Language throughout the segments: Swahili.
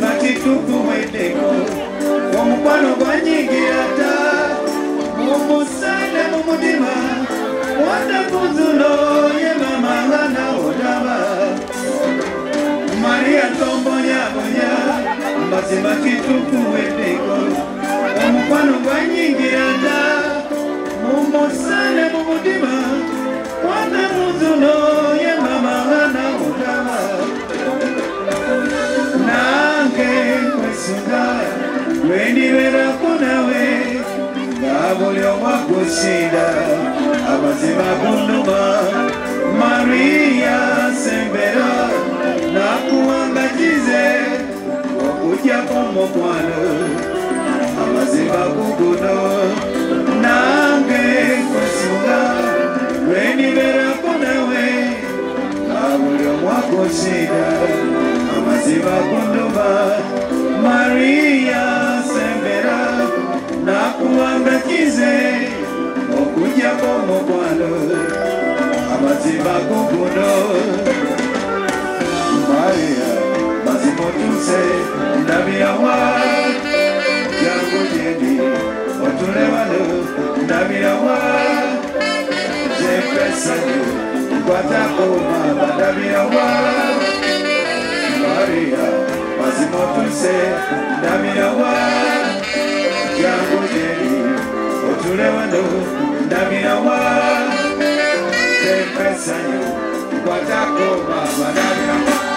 mazima kituku weteko omukwano gwanyingirata mumusale mumutima watakuzulo ye mama ngana odaba Maria tombonya mazima kituku weteko omukwano gwanyingirata mumusale mumutima watakuzulo ye mama ngana odaba Nange kwesunga Wenibera kunawe Ngabulyo wakusida Abazima kunduma Maria sembera Nakuangajize Wakuja kumokwano Abazima kukuno Nange kwesunga Wenibera kunawe Ngabulyo wakusida Abazima kunduma Maria sembera Nakuangajize Okuja komokwano Amazima kukuno Maria mazimotuse Ndabirawa Jangu jeni Otulewano Ndabirawa Zepesanyo Kwatakoma Ndabirawa Maria mazimotuse Ndabirawa Jangu jeni Otulewano Ndabirawa Zepesanyo Kwatakoma Ndabirawa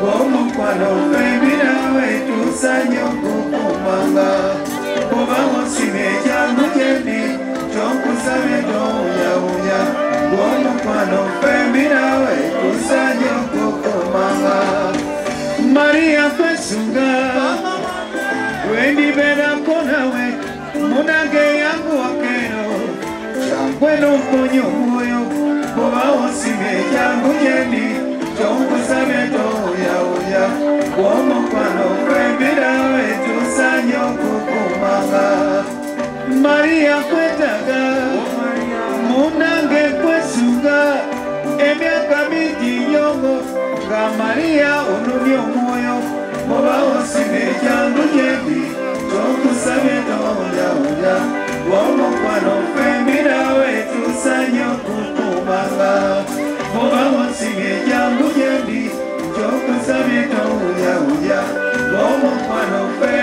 Omukwano fembira wetu sanyo kukumanga Kuba musime jangu jendi Chokusabe doya Omukwano fembira wetu sanyo kukumanga Maria kwesunga Wendi bera konawe Munage yangu wakeno Changweno mponyo moyo Kuba musime jangu jendi Chokusabe doya Omukwano fembira wetu sanyo kukumanga Maria kwetaga Munange kwesunga Emyaka miji yongo Nga Maria onumyo moyo Moba osime jangu jendi Chokusabe doya Omukwano fembira wetu sanyo kukumanga Moba osime jangu jendi Chokusabe doya Omukwano fembira